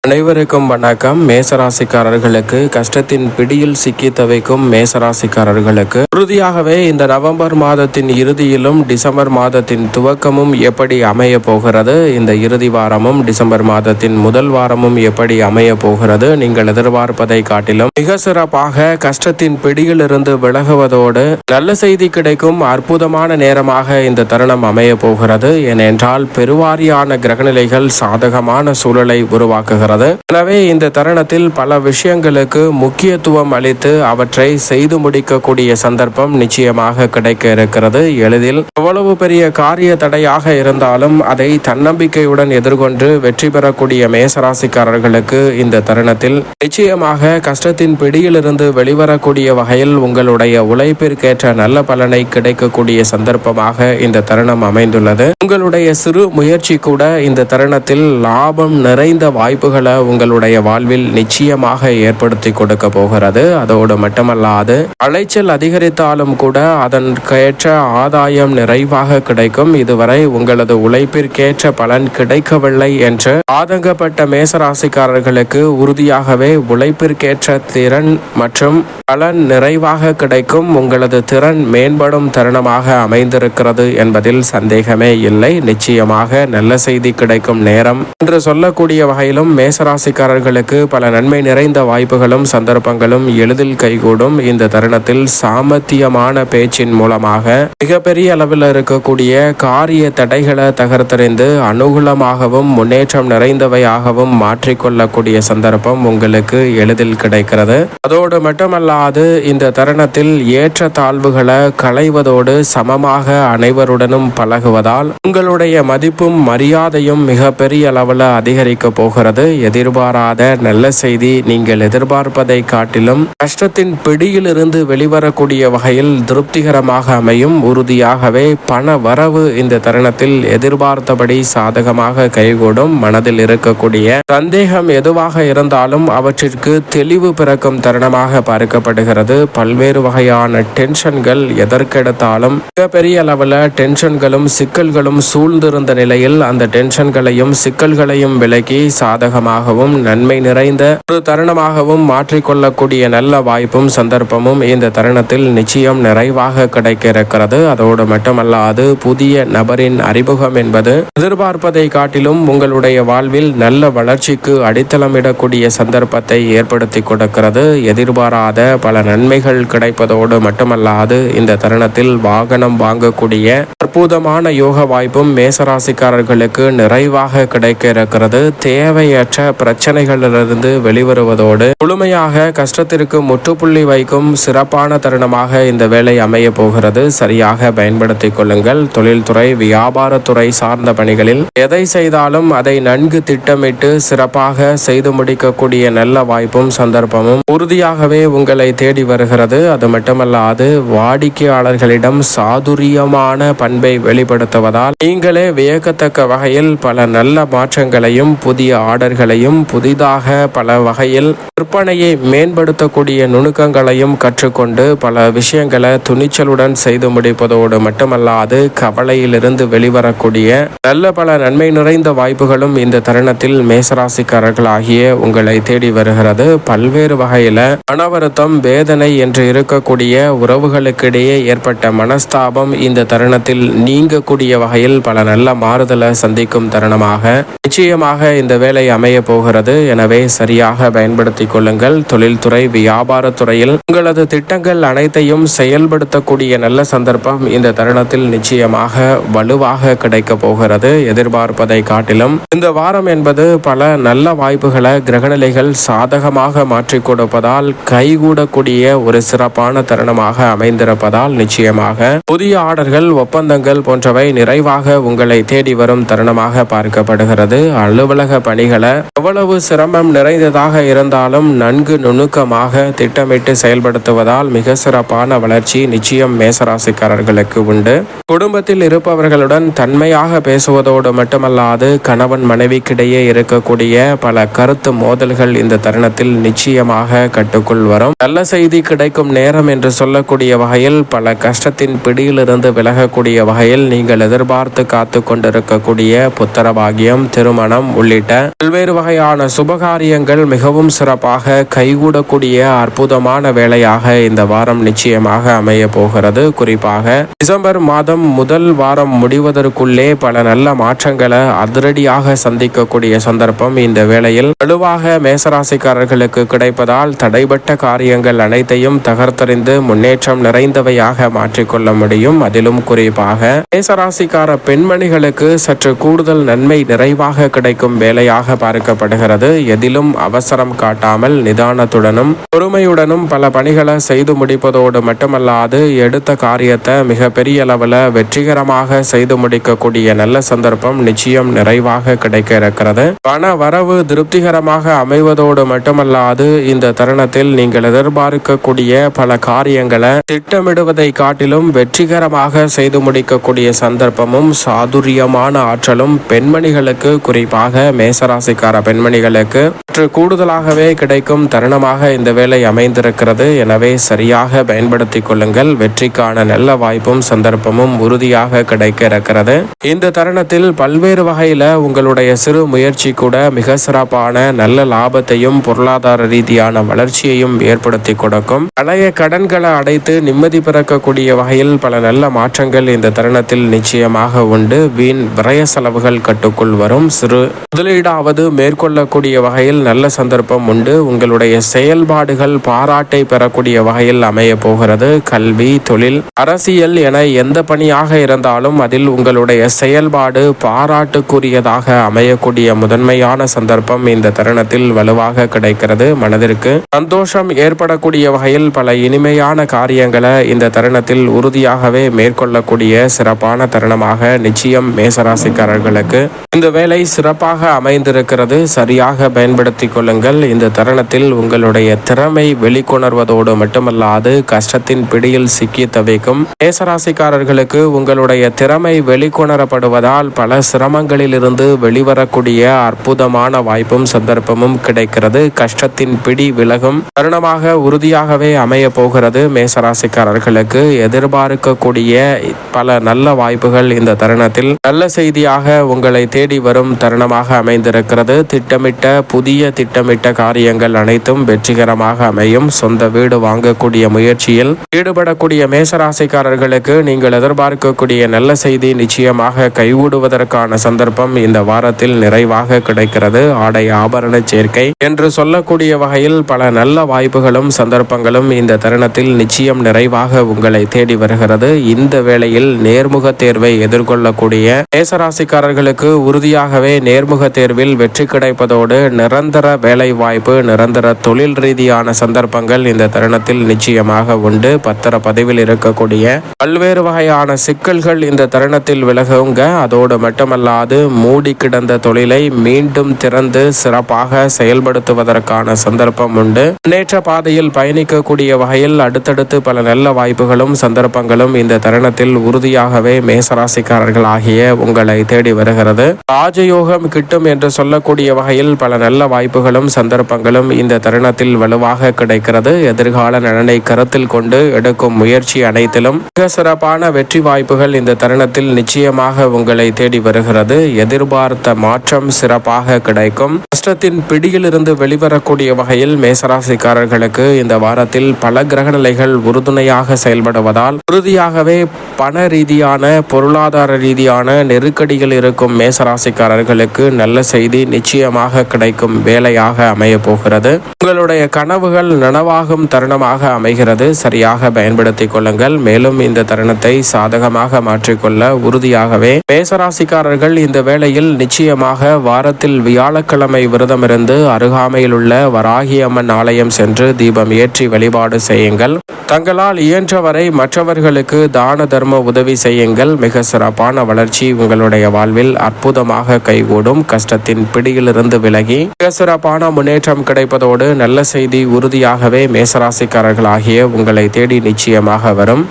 அனைவருக்கும் வணக்கம். மேசராசிக்காரர்களுக்கு கஷ்டத்தின் பிடியில் சிக்கி தவிக்கும் மேசராசிக்காரர்களுக்கு உறுதியாகவே இந்த நவம்பர் மாதத்தின் இறுதியிலும் டிசம்பர் மாதத்தின் துவக்கமும் எப்படி அமைய போகிறது, இந்த இறுதி வாரமும் டிசம்பர் மாதத்தின் முதல் வாரமும் எப்படி அமைய போகிறது, நீங்கள் எதிர்பார்ப்பதை காட்டிலும் மிக சிறப்பாக கஷ்டத்தின் பிடியிலிருந்து விலகுவதோடு நல்ல செய்தி கிடைக்கும் அற்புதமான நேரமாக இந்த தருணம் அமைய போகிறது. ஏனென்றால் பெருவாரியான கிரகநிலைகள் சாதகமான சூழலை உருவாக்குகிறது. எனவே இந்த தருணத்தில் பல விஷயங்களுக்கு முக்கியத்துவம் அளித்து அவற்றை செய்து முடிக்கக்கூடிய சந்தர்ப்பம் நிச்சயமாக கிடைக்க இருக்கிறது. எளிதில் எவ்வளவு பெரிய காரிய தடையாக இருந்தாலும் அதை தன்னம்பிக்கையுடன் எதிர்கொண்டு வெற்றி பெறக்கூடிய மேசராசிக்காரர்களுக்கு இந்த தருணத்தில் நிச்சயமாக கஷ்டத்தின் பிடியிலிருந்து வெளிவரக்கூடிய வகையில் உங்களுடைய உழைப்பிற்கேற்ற நல்ல பலனை கிடைக்கக்கூடிய சந்தர்ப்பமாக இந்த தருணம் அமைந்துள்ளது. உங்களுடைய சிறு முயற்சி கூட இந்த தருணத்தில் லாபம் நிறைந்த வாய்ப்புகள் உங்களுடைய வாழ்வில் நிச்சயமாக ஏற்படுத்தி கொடுக்க போகிறது. அதோடு மட்டுமல்லாது அலைச்சல் அதிகரித்தாலும் கூட அதற்கேற்ற ஆதாயம் நிறைவாக கிடைக்கும். இதுவரை உங்களது உழைப்பிற்கேற்ற பலன் கிடைக்கவில்லை என்று ஆதங்கப்பட்ட மேசராசிக்காரர்களுக்கு உறுதியாகவே உழைப்பிற்கேற்ற திறன் மற்றும் பலன் நிறைவாக கிடைக்கும். உங்களது திறன் மேம்படும் தருணமாக அமைந்திருக்கிறது என்பதில் சந்தேகமே இல்லை. நிச்சயமாக நல்ல செய்தி கிடைக்கும் நேரம் என்று சொல்லக்கூடிய வகையிலும் மேசராசிக்காரர்களுக்கு பல நன்மை நிறைந்த வாய்ப்புகளும் சந்தர்ப்பங்களும் எளிதில் கைகூடும். இந்த தருணத்தில் சாமர்த்தியமான பேச்சின் மூலமாக மிகப்பெரிய அளவில் இருக்கக்கூடிய காரிய தடைகளை தகர்த்தறிந்து அனுகூலமாகவும் முன்னேற்றம் நிறைந்தவையாகவும் மாற்றிக்கொள்ளக்கூடிய சந்தர்ப்பம் உங்களுக்கு எளிதில் கிடைக்கிறது. அதோடு மட்டுமல்லாது இந்த தருணத்தில் ஏற்ற தாழ்வுகளை களைவதோடு சமமாக அனைவருடனும் பழகுவதால் உங்களுடைய மதிப்பும் மரியாதையும் மிகப்பெரிய அளவில் அதிகரிக்க போகிறது. எதிர்பாராத நல்ல செய்தி நீங்கள் எதிர்பார்ப்பதை காட்டிலும் கஷ்டத்தின் பிடியிலிருந்து வெளிவரக்கூடிய வகையில் திருப்திகரமாக அமையும். உறுதியாகவே பண வரவு இந்த தருணத்தில் எதிர்பார்த்தபடி சாதகமாக கைகூடும். மனதில் இருக்கக்கூடிய சந்தேகம் எதுவாக இருந்தாலும் அவற்றிற்கு தெளிவு பிறக்கும் தருணமாக பார்க்கப்படுகிறது. பல்வேறு வகையான டென்ஷன்கள் எதற்கெடுத்தாலும் மிகப்பெரிய அளவில் டென்ஷன்களும் சிக்கல்களும் சூழ்ந்திருந்த நிலையில் அந்த டென்ஷன்களையும் சிக்கல்களையும் விலக்கி சாதகமாகவும் நன்மை நிறைந்த ஒரு தருணமாகவும் மாற்றிக்கொள்ளக்கூடிய நல்ல வாய்ப்பும் சந்தர்ப்பமும் இந்த தருணத்தில் நிச்சயம் நிறைவாக கிடைக்க இருக்கிறது. அதோடு மட்டுமல்லாது புதிய நபரின் அறிமுகம் என்பது எதிர்பார்ப்பதை காட்டிலும் உங்களுடைய வாழ்வில் நல்ல வளர்ச்சிக்கு அடித்தளமிடக்கூடிய சந்தர்ப்பத்தை ஏற்படுத்தி கொடுக்கிறது. எதிர்பாராத பல நன்மைகள் கிடைப்பதோடு மட்டுமல்லாது இந்த தருணத்தில் வாகனம் வாங்கக்கூடிய அற்புதமான யோக வாய்ப்பும் மேசராசிக்காரர்களுக்கு நிறைவாக கிடைக்க இருக்கிறது. தேவையற்ற பிரச்சனைகளிலிருந்து வெளிவருவதோடு முழுமையாக கஷ்டத்திற்கு முற்றுப்புள்ளி வைக்கும் சிறப்பான தருணமாக இந்த வேலை அமைய போகிறது. சரியாக பயன்படுத்திக் கொள்ளுங்கள். தொழில்துறை வியாபாரத்துறை சார்ந்த பணிகளில் எதை செய்தாலும் அதை நன்கு திட்டமிட்டு சிறப்பாக செய்து முடிக்கக்கூடிய நல்ல வாய்ப்பும் சந்தர்ப்பமும் உறுதியாகவே உங்களை தேடி வருகிறது. அது மட்டுமல்லாது வாடிக்கையாளர்களிடம் சாதுரியமான பண்பை வெளிப்படுத்துவதால் நீங்களே வியக்கத்தக்க வகையில் பல நல்ல மாற்றங்களையும் புதிய ஆர்டர்களையும் புதிதாக பல வகையில் விற்பனையை மேம்படுத்தக்கூடிய நுணுக்கங்களையும் கற்றுக்கொண்டு பல விஷயங்களை துணிச்சலுடன் செய்து முடிப்பதோடு மட்டுமல்லாது கவலையிலிருந்து வெளிவரக்கூடிய நல்ல பல நன்மை நிறைந்த வாய்ப்புகளும் இந்த தருணத்தில் மேசராசிக்காரர்களாகிய உங்களை தேடி வருகிறது. பல்வேறு வகையில மனவருத்தம் வேதனை என்று இருக்கக்கூடிய உறவுகளுக்கிடையே ஏற்பட்ட மனஸ்தாபம் இந்த தருணத்தில் நீங்கக்கூடிய வகையில் பல நல்ல மாறுதலை சந்திக்கும் தருணமாக நிச்சயமாக இந்த வேலை அமைய போகிறது. எனவே சரியாக பயன்படுத்திக் கொள்ளுங்கள். தொழில்துறை வியாபாரத்துறையில் உங்களது திட்டங்கள் அனைத்தையும் செயல்படுத்தக்கூடிய நல்ல சந்தர்ப்பம் இந்த தருணத்தில் நிச்சயமாக வலுவாக கிடைக்க போகிறது. எதிர்பார்ப்பதை காட்டிலும் இந்த வாரம் என்பது பல நல்ல வாய்ப்புகளை கிரகநிலைகள் சாதகமாக மாற்றிக் கொடுப்பதால் கைகூடக்கூடிய ஒரு சிறப்பான தருணமாக அமைந்திருப்பதால் நிச்சயமாக புதிய ஆர்டர்கள் ஒப்பந்தங்கள் போன்றவை நிறைவாக உங்களை தேடி வரும் தருணமாக பார்க்கப்படுகிறது. அலுவலக பணிகளை எவ்வளவு சிரமம் நிறைந்ததாக இருந்தாலும் நன்கு நுணுக்கமாக திட்டமிட்டு செயல்படுத்துவதால் மிக சிறப்பான வளர்ச்சி நிச்சயம் மேசராசிக்காரர்களுக்கு உண்டு. குடும்பத்தில் இருப்பவர்களுடன் தன்மையாக பேசுவதோடு மட்டுமல்லாது கணவன் மனைவிக்கிடையே இருக்கக்கூடிய பல கருத்து மோதல்கள் இந்த தருணத்தில் நிச்சயமாக கட்டுக்குள் வரும். நல்ல செய்தி கிடைக்கும் நேரம் என்று சொல்லக்கூடிய வகையில் பல கஷ்டத்தின் பிடியிலிருந்து விலகக்கூடிய வகையில் நீங்கள் எதிர்பார்த்து காத்து கொண்டிருக்கக்கூடிய புத்திர பாகியம், திருமணம் உள்ளிட்ட பல்வேறு வகையான சுபகாரியங்கள் மிகவும் சிறப்பாக கைகூடக்கூடிய அற்புதமான வேளையாக இந்த வாரம் நிச்சயமாக அமைய போகிறது. குறிப்பாக டிசம்பர் மாதம் முதல் வாரம் முடிவதற்குள்ளே பல நல்ல மாற்றங்களை அதிரடியாக சந்திக்கக்கூடிய சந்தர்ப்பம் இந்த வேளையில் வலுவாக மேசராசிக்காரர்களுக்கு கிடைப்பதால் தடைபட்ட காரியங்கள் அனைத்தையும் தகர்த்தறிந்து முன்னேற்றம் நிறைந்தவையாக மாற்றிக்கொள்ள முடியும். அதிலும் குறிப்பாக மேசராசிக்கார பெண்மணிகளுக்கு சற்று கூடுதல் நன்மை நிறைவாக கிடைக்கும் வேலையாக பார்க்கப்படுகிறது. எதிலும் அவசரம் காட்டாமல் நிதானத்துடனும் பொறுமையுடனும் பல பணிகளை செய்து முடிப்பதோடு மட்டுமல்லாது எடுத்த காரியத்தை மிக பெரிய அளவில் வெற்றிகரமாக செய்து முடிக்கக்கூடிய நல்ல சந்தர்ப்பம் நிச்சயம் நிறைவாக கிடைக்க இருக்கிறது. பண வரவு திருப்திகரமாக அமைவதோடு மட்டுமல்லாது இந்த தருணத்தில் நீங்கள் எதிர்பார்க்கக்கூடிய பல காரியங்களை திட்டமிடுவதை காட்டிலும் வெற்றிகரமாக செய்து முடிக்கக்கூடிய சந்தர்ப்பமும் சாதுரியமான ஆற்றலும் பெண்மணிகளுக்கு குறிப்பாக மேசராசிக்கார பெண்மணிகளுக்கு கூடுதலாகவே கிடைக்கும் தருணமாக இந்த வேலை அமைந்திருக்கிறது. எனவே சரியாக பயன்படுத்திக் கொள்ளுங்கள். வெற்றிக்கான நல்ல வாய்ப்பும் சந்தர்ப்பமும் உறுதியாக கிடைக்க இருக்கிறது. இந்த தருணத்தில் பல்வேறு வகையில உங்களுடைய சிறு முயற்சி கூட மிக சிறப்பான நல்ல லாபத்தையும் பொருளாதார ரீதியான வளர்ச்சியையும் ஏற்படுத்தி கொடுக்கும். பழைய கடன்களை அடைத்து நிம்மதி பிறக்கக்கூடிய வகையில் பல நல்ல மாற்றங்கள் இந்த தருணத்தில் நிச்சயமாக உண்டு. வீண் விரய செலவுகள் கட்டுக்குள் வரும். சிறு முதலீடாவது மேற்கொள்ளக்கூடிய வகையில் நல்ல சந்தர்ப்பம் உண்டு. உங்களுடைய செயல்பாடுகள் பாராட்டை பெறக்கூடிய வகையில் அமைய போகிறது. கல்வி, தொழில், அரசியல் என எந்த பணியாக இருந்தாலும் அதில் உங்களுடைய செயல்பாடு பாராட்டுக்குரியதாக அமையக்கூடிய முதன்மையான சந்தர்ப்பம் இந்த தருணத்தில் வலுவாக கிடைக்கிறது. மனதிற்கு சந்தோஷம் ஏற்படக்கூடிய வகையில் பல இனிமையான காரியங்களை இந்த தருணத்தில் உறுதியாகவே மேற்கொள்ளக்கூடிய சிறப்பான தருணமாக நிச்சயம் மேசராசிக்காரர்களுக்கு இந்த வேலை சிறப்பாக அமைந்திருக்கிறது. சரியாக பயன்படுத்திக் கொள்ளுங்கள். இந்த தருணத்தில் உங்களுடைய திறமை வெளிக்கொணர்வதோடு மட்டுமல்லாது கஷ்டத்தின் பிடியில் சிக்கி தவிக்கும் மேசராசிக்காரர்களுக்கு உங்களுடைய திறமை வெளிக்கொணரப்படுவதால் பல சிரமங்களில் இருந்து வெளிவரக்கூடிய அற்புதமான வாய்ப்பும் சந்தர்ப்பமும் கிடைக்கிறது. கஷ்டத்தின் பிடி விலகும் தருணமாக உறுதியாகவே அமைய போகிறது. மேசராசிக்காரர்களுக்கு எதிர்பார்க்கக்கூடிய பல நல்ல வாய்ப்புகள் இந்த தருணத்தில் நல்ல செய்தியாக உங்களை தேடி வரும் தருணமாக அமைந்திருக்கிறது. திட்டமிட்ட காரியங்கள் அனைத்தும் வெற்றிகரமாக அமையும். சொந்த வீடு வாங்கக்கூடிய முயற்சியில் ஈடுபடக்கூடிய மேசராசிக்காரர்களுக்கு நீங்கள் எதிர்பார்க்கக்கூடிய நல்ல செய்தி நிச்சயமாக கைகூடுவதற்கான சந்தர்ப்பம் இந்த வாரத்தில் நிறைவாக கிடைக்கிறது. ஆடை ஆபரண சேர்க்கை என்று சொல்லக்கூடிய வகையில் பல நல்ல வாய்ப்புகளும் சந்தர்ப்பங்களும் இந்த தருணத்தில் நிச்சயம் நிறைவாக உங்களை தேடி வருகிறது. இந்த வேளையில் நேர்முக தேர்வை எதிர்கொள்ளக்கூடிய மேசராசிக்காரர்களுக்கு உறுதியாகவே நேர்முக தேர்வில் வெற்றி கிடைப்பதோடு நிரந்தர வேலை வாய்ப்பு, நிரந்தர தொழில் ரீதியான சந்தர்ப்பங்கள் இந்த தருணத்தில் நிச்சயமாக உண்டு. பத்திர பதிவில் இருக்கக்கூடிய பல்வேறு வகையான சிக்கல்கள் இந்த தருணத்தில் விலகுங்க. அதோடு மட்டுமல்லாது மூடி கிடந்த தொழிலை மீண்டும் திறந்து சிறப்பாக செயல்படுத்துவதற்கான சந்தர்ப்பம் உண்டு. முன்னேற்ற பாதையில் பயணிக்கக்கூடிய வகையில் அடுத்தடுத்து பல நல்ல வாய்ப்புகளும் சந்தர்ப்பங்களும் இந்த தருணத்தில் உறுதியாகவே மேசராசிக்காரர்கள் ஆகிய உங்களை தேடி வருகிறது. ராஜயோகம் கிட்டும் என்று சொல்லக்கூடிய வகையில் பல நல்ல வாய்ப்புகளும் சந்தர்ப்பங்களும் இந்த தருணத்தில் வலுவாக கிடைக்கிறது. எதிர்கால நலனை கருத்தில் கொண்டு எடுக்கும் முயற்சி அனைத்திலும் மிக சிறப்பான வெற்றி வாய்ப்புகள் இந்த தருணத்தில் நிச்சயமாக உங்களை தேடி வருகிறது. எதிர்பார்த்த மாற்றம் சிறப்பாக கிடைக்கும். கஷ்டத்தின் பிடியிலிருந்து வெளிவரக்கூடிய வகையில் மேசராசிக்காரர்களுக்கு இந்த வாரத்தில் பல கிரகநிலைகள் உறுதுணையாக செயல்படுவதால் உறுதியாகவே பண ரீதியான பொருளாதார ரீதியான நெருக்கடிகள் இருக்கும் மேசராசிக்காரர்களுக்கு நல்ல செய்தி நிச்சயமாக கிடைக்கும் வேலையாக அமைய போகிறது. உங்களுடைய கனவுகள் நனவாகும் தருணமாக அமைகிறது. சரியாக பயன்படுத்திக் கொள்ளுங்கள். மேலும் இந்த தருணத்தை சாதகமாக மாற்றிக்கொள்ள உறுதியாகவே மேசராசிக்காரர்கள் இந்த வேளையில் நிச்சயமாக வாரத்தில் வியாழக்கிழமை விரதமிருந்து அருகாமையில் உள்ள வராகி அம்மன் ஆலயம் சென்று தீபம் ஏற்றி வழிபாடு செய்யுங்கள். தங்களால் இயன்றவரை மற்றவர்களுக்கு தான தர்ம உதவி செய்யுங்கள். மிக சிறப்பான வளர்ச்சி உங்களுடைய வாழ்வில் அற்புதமாக கைகூடும். கஷ்டத்தின் பிடியிலிருந்து விலகி மிக சிறப்பான முன்னேற்றம் கிடைப்பதோடு நல்ல செய்தி உறுதியாகவே மேசராசிக்காரர்கள் ஆகிய உங்களை தேடி நிச்சயமாக வரும்.